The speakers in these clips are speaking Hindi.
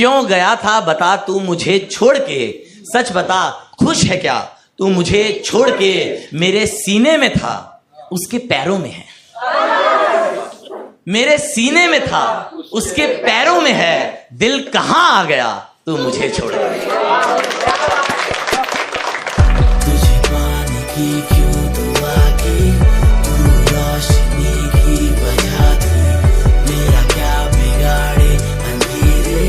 क्यों गया था बता तू मुझे छोड़ के, सच बता खुश है क्या तू मुझे छोड़ के, मेरे सीने में था उसके पैरों में है, मेरे सीने में था उसके पैरों में है, दिल कहां आ गया तू मुझे छोड़ के। तुझे पाने की क्यों दुआ की, तू रोशनी की वजह थी, मेरा क्या बिगाड़े अंधेरे,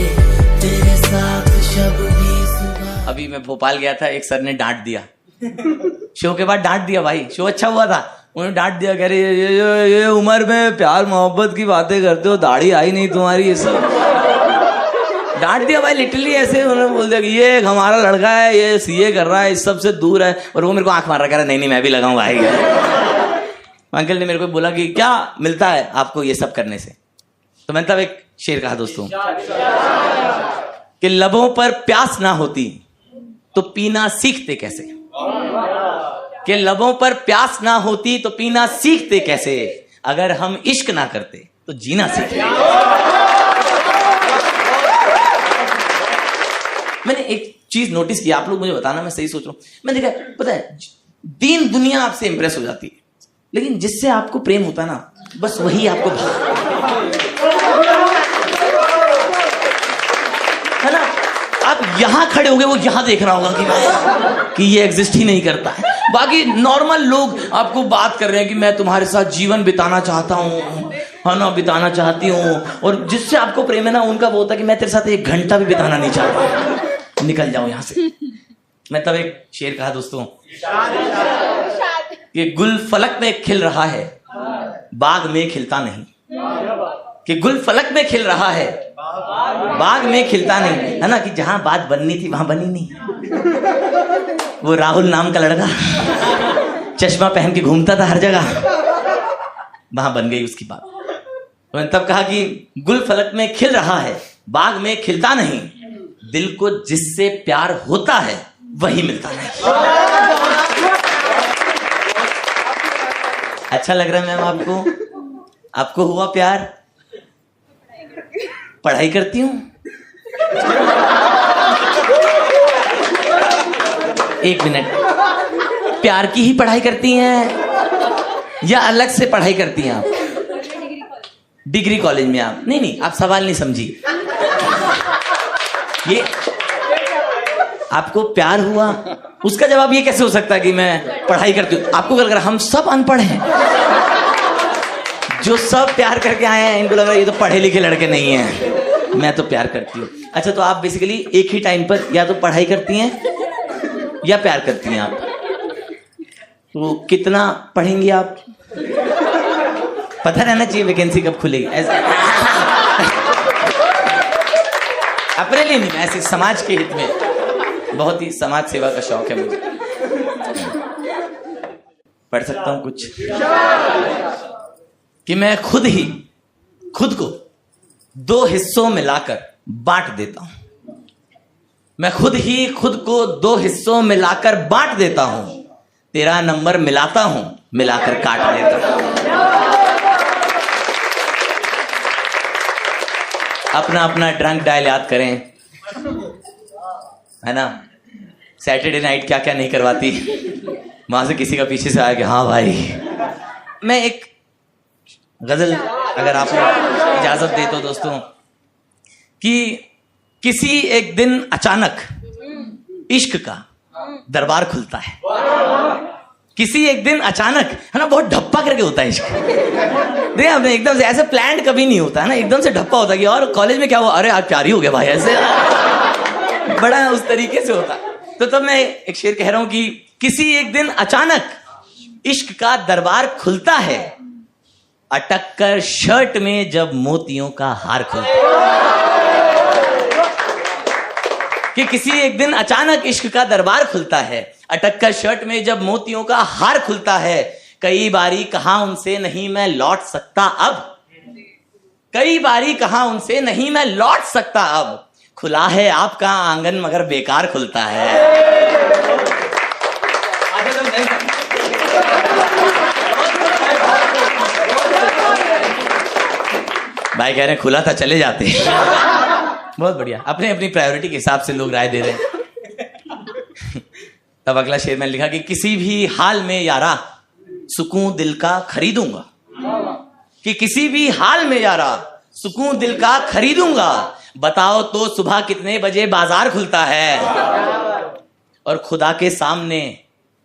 तेरे साथ शब भी सुबह। अभी मैं भोपाल गया था, एक सर ने डांट दिया, शो के बाद डांट दिया भाई, शो अच्छा हुआ था, उन्होंने डांट दिया, कह रहे ये उम्र में प्यार मोहब्बत की बातें करते हो, दाढ़ी आई नहीं तुम्हारी, ये सब डांट दिया भाई लिटरली ऐसे। उन्होंने बोल दिया कि ये हमारा लड़का है, ये सीए कर रहा है, इस सब से दूर है, और वो मेरे को आंख मार रहा, कह रहा नहीं मैं भी लगाऊं भाई। अंकल ने मेरे को बोला कि क्या मिलता है आपको ये सब करने से, तो मैंने तब एक शेर कहा दोस्तों कि लबों पर प्यास ना होती तो पीना सीखते कैसे, कि लबों पर प्यास ना होती तो पीना सीखते कैसे, अगर हम इश्क ना करते तो जीना सीखते। मैंने एक चीज नोटिस की, आप लोग मुझे बताना मैं सही सोच रहा हूं, मैंने देखा पता है दीन दुनिया आपसे इंप्रेस हो जाती है, लेकिन जिससे आपको प्रेम होता है ना बस वही आपको है ना। आप यहां खड़े हो गए, वो यहां देख रहा होगा कि ये एग्जिस्ट ही नहीं करता है। बाकी नॉर्मल लोग आपको बात कर रहे हैं कि मैं तुम्हारे साथ जीवन बिताना चाहता हूं, है ना, बिताना चाहती हूं, और जिससे आपको प्रेम है ना उनका वो होता है कि मैं तेरे साथ 1 घंटा भी बिताना नहीं चाहता, निकल जाओ यहां से। मैं तब एक शेर कहा दोस्तों कि गुल फलक में खिल रहा है बाग में खिलता नहीं, कि गुल फलक में खिल रहा है बाग में खिलता नहीं, है ना, कि जहां बात बननी थी वहां बनी नहीं। वो राहुल नाम का लड़का चश्मा पहन के घूमता था हर जगह, वहां बन गई उसकी बात। तो मैंने तब कहा कि गुल फलक में खिल रहा है बाग में खिलता नहीं, दिल को जिससे प्यार होता है वही मिलता नहीं। अच्छा लग रहा है मैम आपको, आपको हुआ प्यार? पढ़ाई करती हूं, 1 मिनट, प्यार की ही पढ़ाई करती हैं या अलग से पढ़ाई करती हैं आप? डिग्री कॉलेज में आप? नहीं आप सवाल नहीं समझी, ये आपको प्यार हुआ उसका जवाब ये कैसे हो सकता है कि मैं पढ़ाई करती हूँ? आपको लग रहा हम सब अनपढ़ हैं, जो सब प्यार करके आए हैं इनको लग रहा है ये तो पढ़े लिखे लड़के नहीं हैं, मैं तो प्यार करती हूँ। अच्छा तो आप बेसिकली एक ही टाइम पर या तो पढ़ाई करती हैं या प्यार करती हैं आप, तो कितना पढ़ेंगी आप? पता रहना चाहिए वैकेंसी कब खुलेगी, ऐसा अपने लिए नहीं, ऐसे समाज के हित में, बहुत ही समाज सेवा का शौक है मुझे। पढ़ सकता हूं कुछ कि मैं खुद को 2 हिस्सों में लाकर बांट देता हूं, मैं खुद को 2 हिस्सों में लाकर बांट देता हूं, तेरा नंबर मिलाता हूं मिलाकर काट देता हूं। अपना अपना ड्रंक डायल याद करें, है ना, सैटरडे नाइट क्या क्या नहीं करवाती, वहां से किसी का पीछे से आया कि हाँ भाई। मैं एक गजल अगर आप इजाजत दे तो दोस्तों, कि किसी एक दिन अचानक इश्क का दरबार खुलता है, किसी एक दिन अचानक, है ना, बहुत ढप्पा करके होता है इश्क। देखिए आपने एकदम से ऐसे प्लान कभी नहीं होता है ना, एकदम से ढप्पा होता है कि और कॉलेज में क्या हुआ, अरे आज प्यारी हो गया भाई, ऐसे बड़ा उस तरीके से होता। तो तब मैं एक शेर कह रहा हूं कि किसी एक दिन अचानक इश्क का दरबार खुलता है, अटक कर शर्ट में जब मोतियों का हार खुलता है, कि किसी एक दिन अचानक इश्क का दरबार खुलता है, अटक कर शर्ट में जब मोतियों का हार खुलता है, कई बारी कहा उनसे नहीं मैं लौट सकता अब, कई बारी कहा उनसे नहीं मैं लौट सकता अब, खुला है आपका आंगन मगर बेकार खुलता है। भाई कह रहे हैं खुला था चले जाते। बहुत बढ़िया, अपने अपनी प्रायोरिटी के हिसाब से लोग राय दे रहे हैं। तब अगला शेर मैंने लिखा कि किसी भी हाल में यारा सुकून दिल का खरीदूंगा, कि किसी भी हाल में यारा सुकून दिल का खरीदूंगा, बताओ तो सुबह कितने बजे बाजार खुलता है। और खुदा के सामने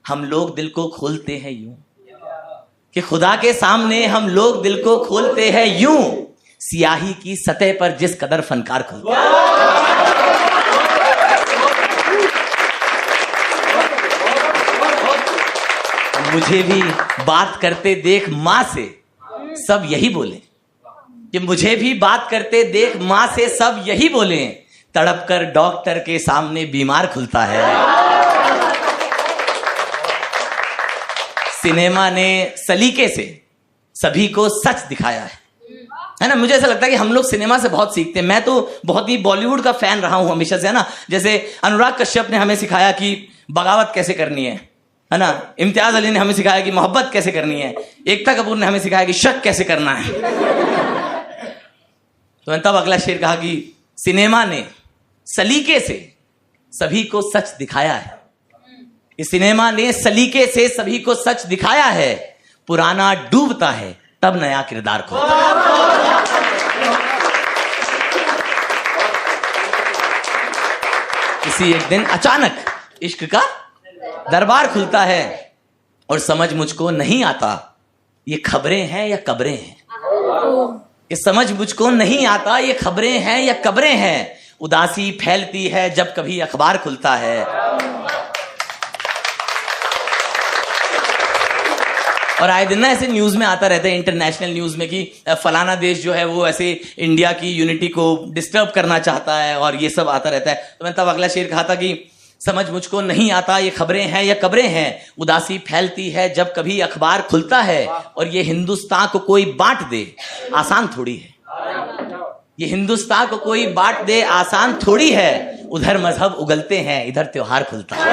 हम लोग दिल को खोलते हैं यूं, कि खुदा के सामने हम लोग दिल को खोलते हैं यूं, सियाही की सतह पर जिस कदर फनकार खुलता है। मुझे भी बात करते देख मां से सब यही बोले, कि मुझे भी बात करते देख मां से सब यही बोले, तड़प कर डॉक्टर के सामने बीमार खुलता है। सिनेमा ने सलीके से सभी को सच दिखाया है ना। मुझे ऐसा लगता है कि हम लोग सिनेमा से बहुत सीखते हैं। मैं तो बहुत ही बॉलीवुड का फैन रहा हूं हमेशा से, है ना। जैसे अनुराग कश्यप ने हमें सिखाया कि बगावत कैसे करनी है ना। इम्तियाज अली ने हमें सिखाया कि मोहब्बत कैसे करनी है। एकता कपूर ने हमें सिखाया कि शक कैसे करना है। तो मैंने तब अगला शेर कहा कि सिनेमा ने सलीके से सभी को सच दिखाया है, इस सिनेमा ने सलीके से सभी को सच दिखाया है, पुराना डूबता है तब नया किरदार खोलता है। किसी एक दिन अचानक इश्क का दरबार खुलता है और समझ मुझको नहीं आता ये खबरें हैं या कब्रें हैं। ये समझ मुझको नहीं आता ये खबरें हैं या कब्रें हैं, उदासी फैलती है जब कभी अखबार खुलता है। और आए दिन ना ऐसे न्यूज में आता रहता है, इंटरनेशनल न्यूज में, कि फलाना देश जो है वो ऐसे इंडिया की यूनिटी को डिस्टर्ब करना चाहता है और ये सब आता रहता है। तो मैंने तब अगला शेर कहा था कि समझ मुझको नहीं आता ये खबरें हैं या कब्रें हैं, उदासी फैलती है जब कभी अखबार खुलता है, और ये हिंदुस्तान को कोई बांट दे आसान थोड़ी है। ये हिंदुस्तान को कोई बांट दे आसान थोड़ी है, उधर मजहब उगलते हैं इधर त्योहार खुलता है।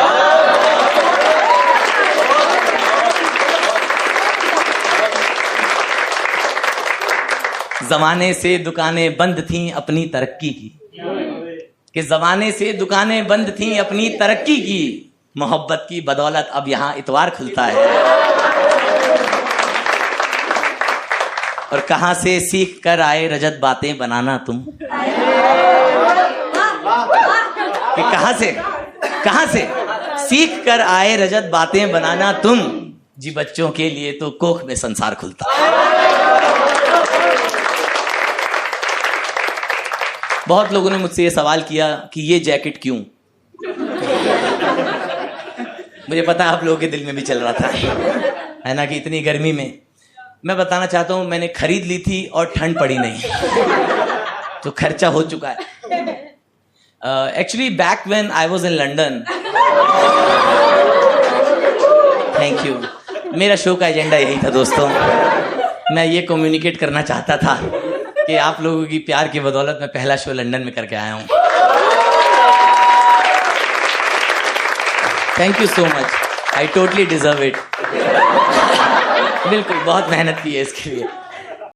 जमाने से दुकानें बंद थीं अपनी तरक्की की, कि जमाने से दुकानें बंद थीं अपनी तरक्की की, मोहब्बत की बदौलत अब यहां इतवार खुलता है। और कहां से सीख कर आए रजत बातें बनाना तुम, कि कहां से सीख कर आए रजत बातें बनाना तुम, जी बच्चों के लिए तो कोख में संसार खुलता है। बहुत लोगों ने मुझसे ये सवाल किया कि ये जैकेट क्यों। मुझे पता है आप लोगों के दिल में भी चल रहा था, है ना, कि इतनी गर्मी में। मैं बताना चाहता हूं मैंने खरीद ली थी और ठंड पड़ी नहीं, तो खर्चा हो चुका है। Actually back when I was in London, thank you, मेरा शो का एजेंडा यही था दोस्तों। मैं ये कम्युनिकेट करना चाहता था कि आप लोगों की प्यार की बदौलत मैं पहला शो लंदन में करके आया हूं। Thank you so much, I totally deserve it. बिल्कुल, बहुत मेहनत की है इसके लिए।